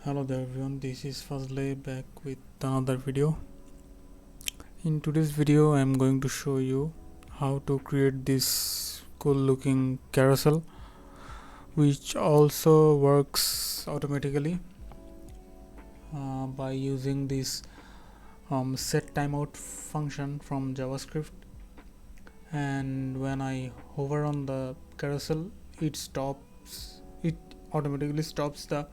Hello there everyone, this is Fazle back with another video. In today's video I am going to show you how to create this cool looking carousel which also works automatically by using this set timeout function from JavaScript, and when I hover on the carousel it automatically stops the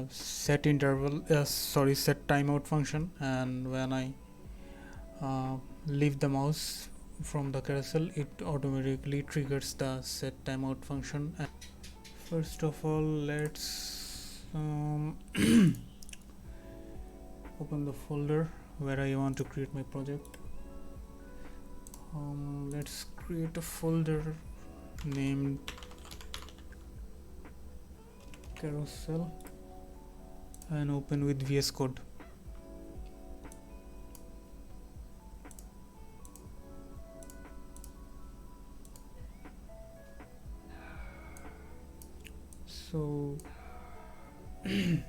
set timeout function, and when I leave the mouse from the carousel it automatically triggers the set timeout function. And first of all, let's open the folder where I want to create my project. Let's create a folder named Carousel and open with VS Code. So here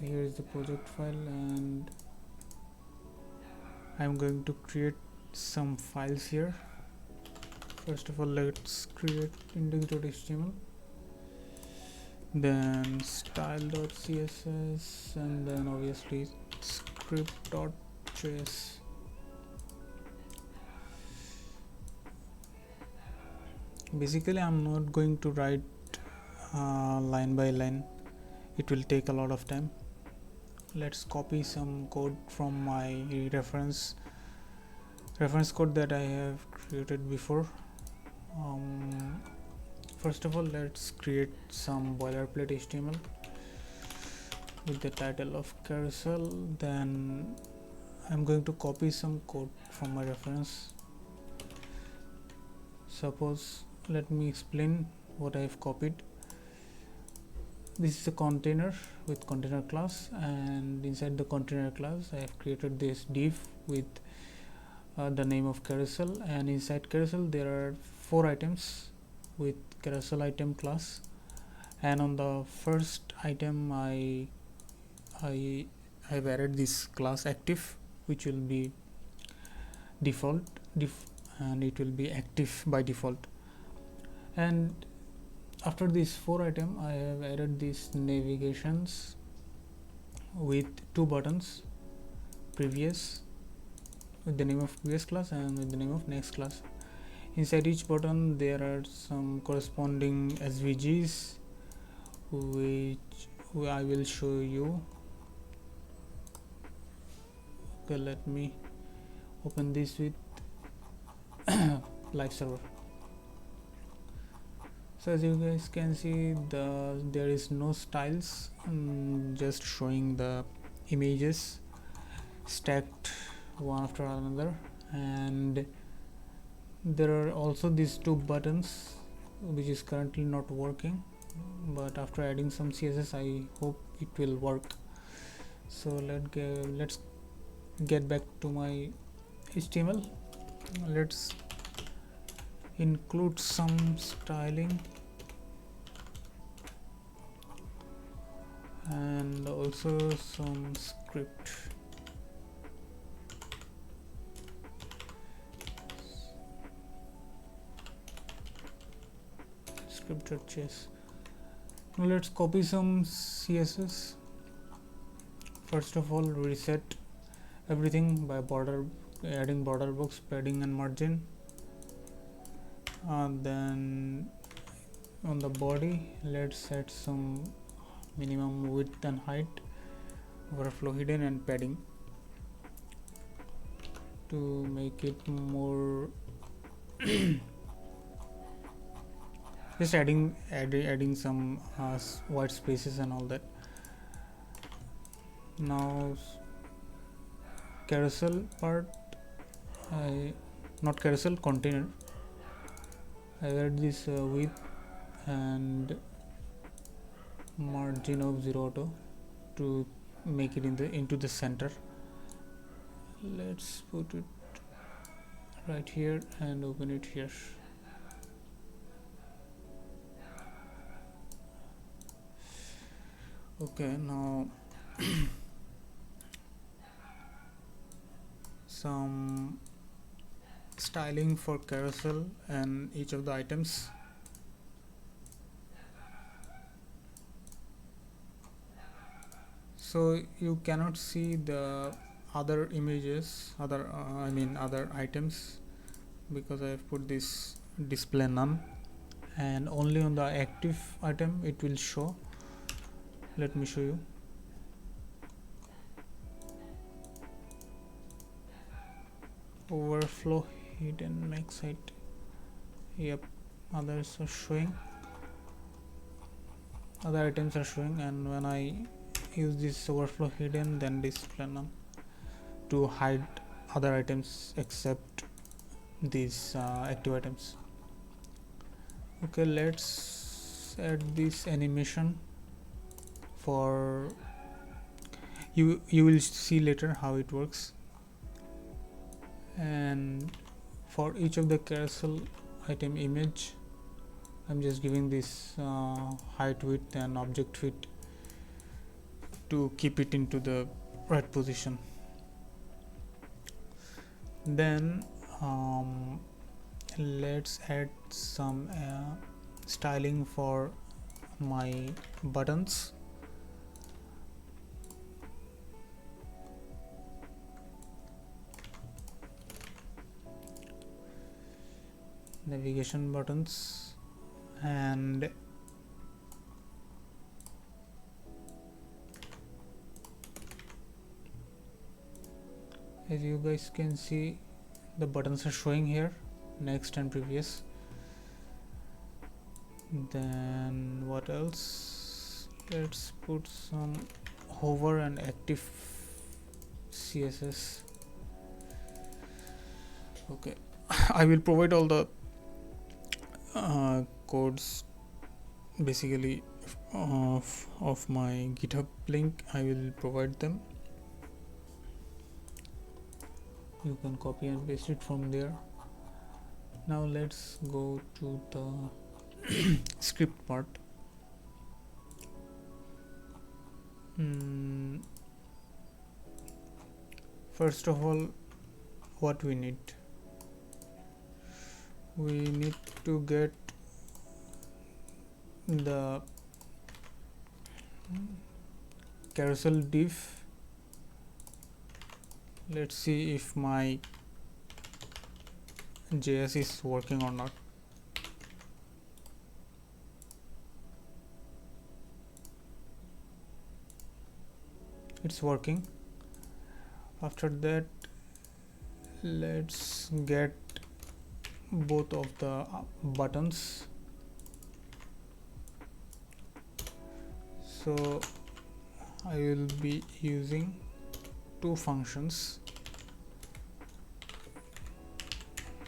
is the project file, and I'm going to create some files here. First of all, let's create index.html, then style.css, and then obviously script.js. Basically I'm not going to write line by line, it will take a lot of time. Let's copy some code from my reference code that I have created before. First of all, let's create some boilerplate HTML with the title of carousel. Then I'm going to copy some code from my reference. Suppose, let me explain what I have copied. This is a container with container class, and inside the container class I have created this div with the name of carousel, and inside carousel there are 4 items with carousel item class, and on the first item I have added this class active, which will be default and it will be active by default. And after this 4 item I have added these navigations with 2 buttons, previous with the name of previous class and with the name of next class. Inside each button there are some corresponding SVGs which I will show you. Okay, let me open this with live server. So as you guys can see, there is no styles, just showing the images stacked one after another, and there are also these 2 buttons which is currently not working, but after adding some CSS I hope it will work. So let's get back to my HTML. Let's include some styling and also some script. Script.js. Now let's copy some CSS. First of all, reset everything by adding border box, padding and margin. Then on the body let's set some minimum width and height, overflow hidden and padding to make it more just adding some white spaces and all that. Now carousel part, not carousel, container, I add this width and margin of 0 auto to make it into the center. Let's put it right here and open it here. Okay, now some styling for carousel and each of the items. So you cannot see the other images, other other items, because I have put this display none, and only on the active item it will show. Let me show you. Overflow hidden next site. Yep, others are showing, other items are showing, and when I use this overflow hidden, then display none to hide other items except these active items. Okay, let's add this animation for you will see later how it works. And for each of the carousel item image, I'm just giving this height, width and object fit to keep it into the right position. Then let's add some styling for my buttons. Navigation buttons, and as you guys can see, the buttons are showing here, next and previous. Then what else? Let's put some hover and active CSS. Okay, I will provide all the codes basically of my GitHub link. I will provide them. You can copy and paste it from there. Now let's go to the script part. First of all, what we need to get the carousel div. Let's see if my JS is working or not. It's working. After that, let's get both of the buttons. So I will be using two functions,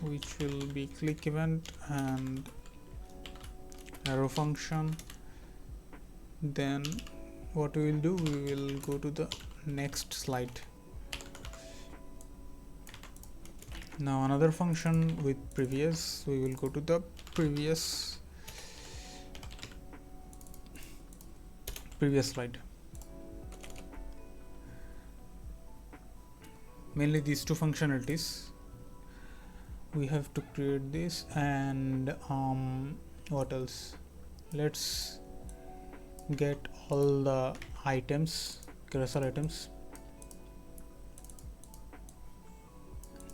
which will be click event and arrow function. Then what we will do, we will go to the next slide. Now another function with previous, we will go to the previous slide. Mainly these two functionalities we have to create this. And what else? Let's get all the items, carousel items.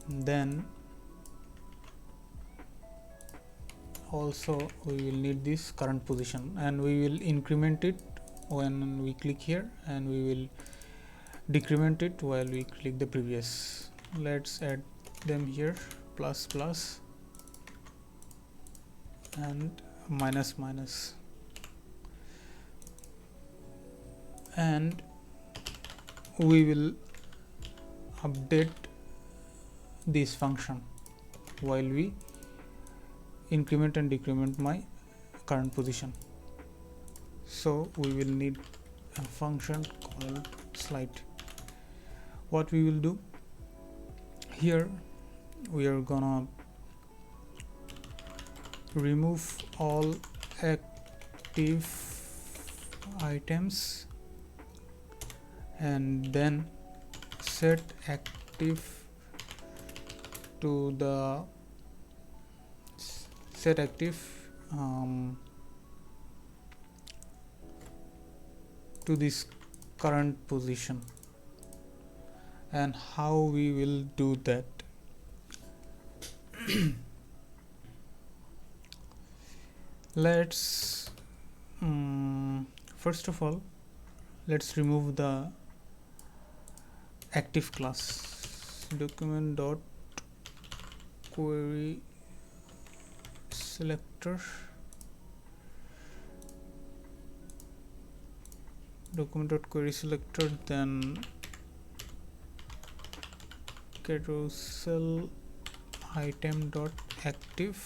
Then also we will need this current position, and we will increment it when we click here, and we will decrement it while we click the previous. Let's add them here, plus plus and minus minus, and we will update this function while we increment and decrement my current position. So we will need a function called slide. What we will do here, we are gonna remove all active items and then set active to the set active to this current position. And how we will do that? Let's first of all, let's remove the active class. Document dot query selector, document dot query selector, then carousel item dot active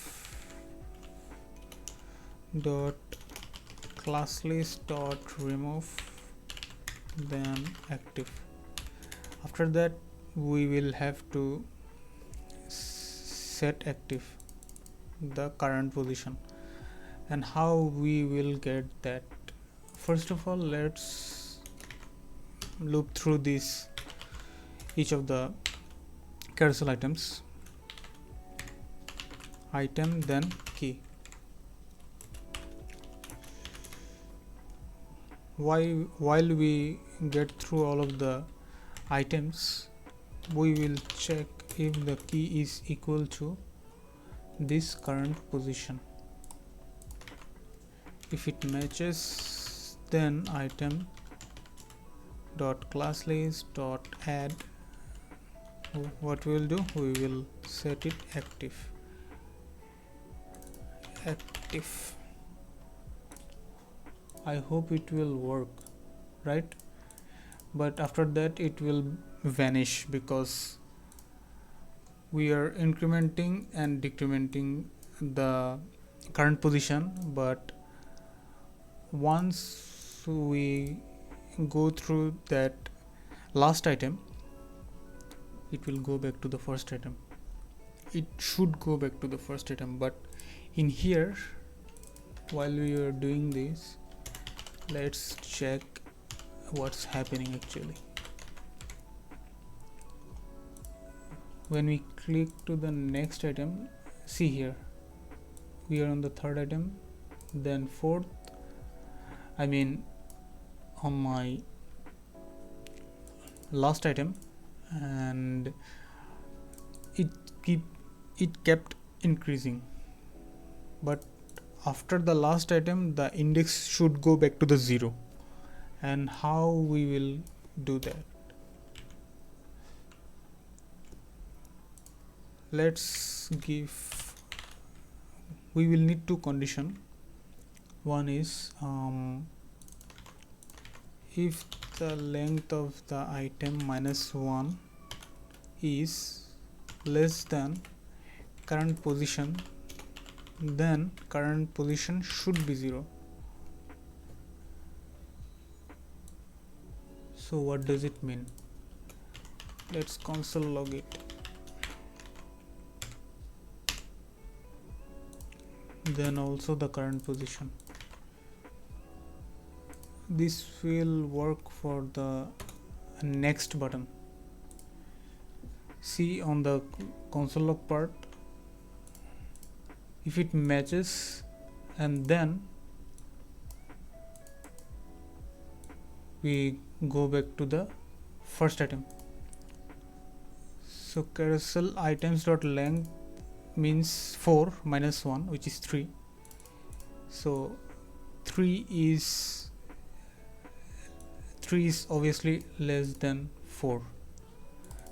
dot class list dot remove, then active. After that we will have to set active the current position. And how we will get that? First of all, let's loop through this each of the carousel items. Item, then key. While we get through all of the items, we will check if the key is equal to this current position. If it matches, then item dot class list dot add, what we will do, we will set it active. I hope it will work, right? But after that it will vanish because we are incrementing and decrementing the current position. But once we go through that last item, it will go back to the first item. It should go back to the first item. But in here, while we are doing this, let's check what's happening actually. When we click to the next item, see here, we are on the third item, then fourth, I mean on my last item, and it kept increasing. But after the last item, the index should go back to the 0. And how we will do that? We will need two conditions. One is if the length of the item -1 is less than current position, then current position should be 0. So what does it mean? Let's console log it. Then also the current position. This will work for the next button. See on the console log part, if it matches, and then we go back to the first item. So carousel items dot length means 4 minus 1, which is 3. So 3 is obviously less than 4.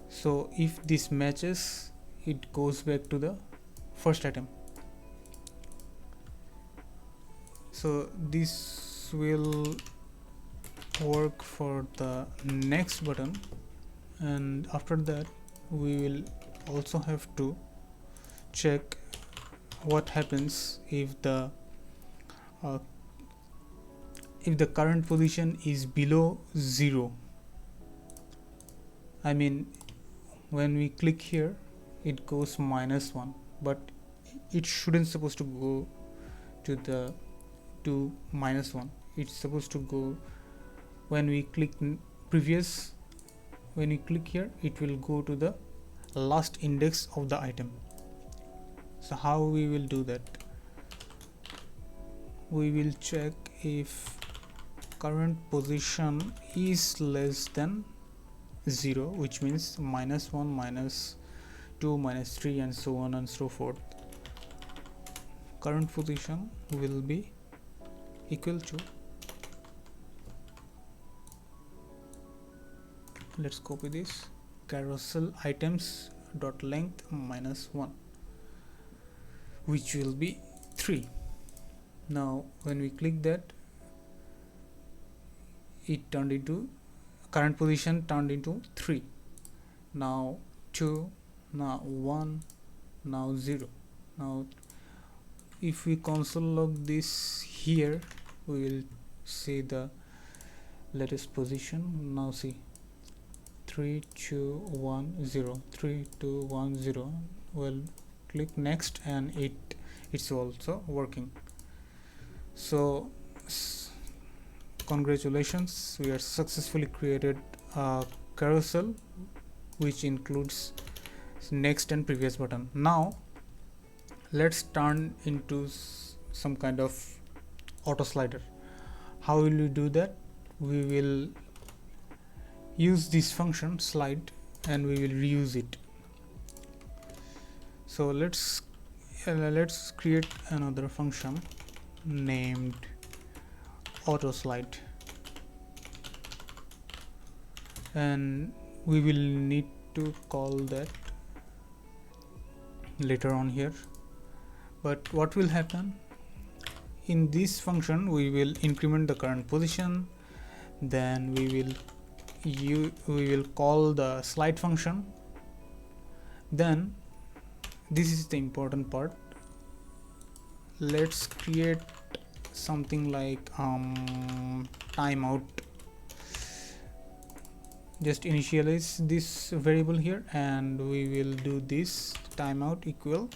So if this matches, it goes back to the first item. So this will work for the next button. And after that we will also have to check what happens if the current position is below 0. I mean, when we click here, it goes -1, but it shouldn't supposed to go to -1. It's supposed to go when we click previous, when you click here, it will go to the last index of the item. So how we will do that? We will check if current position is less than 0, which means -1, -2, -3, and so on and so forth. Current position will be equal to, let's copy this, carousel items dot length -1, which will be 3. Now when we click that, it turned into, current position turned into 3, now 2, now 1, now 0. Now if we console log this here, we will see the latest position. Now see, 3, 2, 1, 0, 3, 2, 1, 0. Well, click next and it's also working. So congratulations, we have successfully created a carousel which includes next and previous button. Now let's turn into some kind of auto slider. How will we do that? We will use this function slide and we will reuse it. So let's create another function named auto slide, and we will need to call that later on here. But what will happen in this function, we will increment the current position, then we will call the slide function. Then this is the important part, let's create something like timeout. Just initialize this variable here and we will do this timeout equal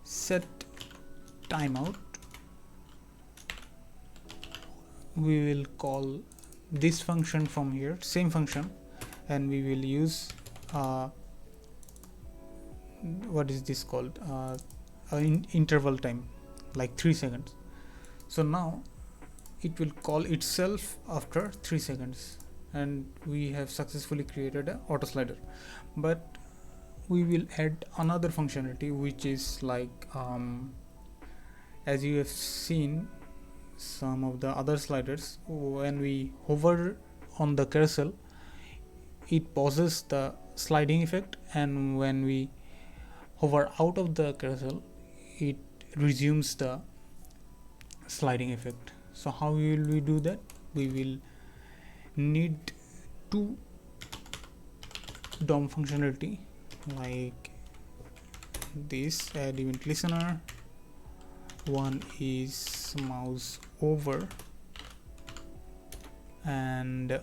set timeout. We will call this function from here, same function, and we will use what is this called, interval time, like 3 seconds. So now it will call itself after 3 seconds, and we have successfully created an auto slider. But we will add another functionality, which is like as you have seen some of the other sliders, when we hover on the carousel, it pauses the sliding effect, and when we hover out of the carousel, it resumes the sliding effect. So how will we do that? We will need 2 DOM functionality like this, add event listener. One is mouse over, and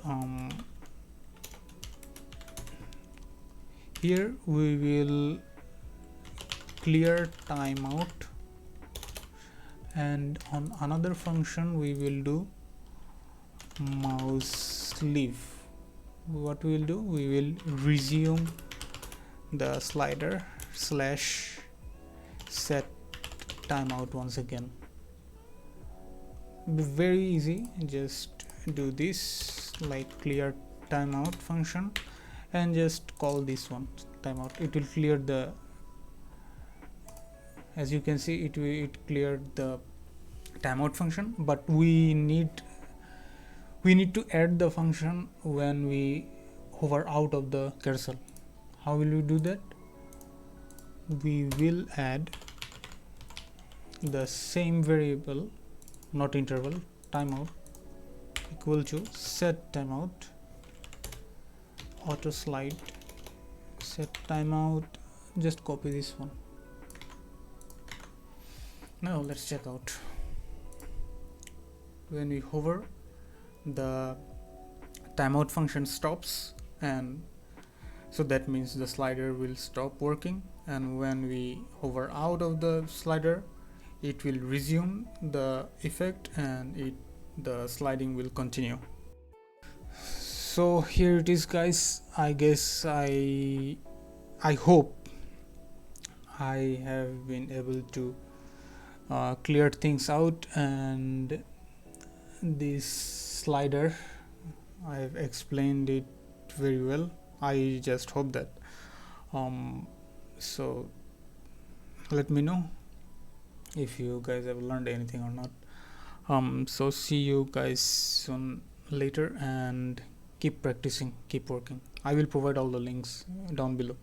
here we will clear timeout, and on another function we will do mouse leave. What we will do, we will resume the slider slash set timeout once again. Very easy, just do this like clear timeout function and just call this one timeout. It will clear the, as you can see, it cleared the timeout function, but we need to add the function when we hover out of the carousel. How will we do that? We will add the same variable, not interval, timeout equal to set timeout auto slide set timeout. Just copy this one. Now let's check out. When we hover, the timeout function stops, and so that means the slider will stop working, and when we hover out of the slider, it will resume the effect and the sliding will continue. So here it is, guys. I guess I hope I have been able to clear things out, and this slider, I've explained it very well. I just hope that. So let me know if you guys have learned anything or not. So see you guys soon later, and keep practicing, keep working. I will provide all the links down below.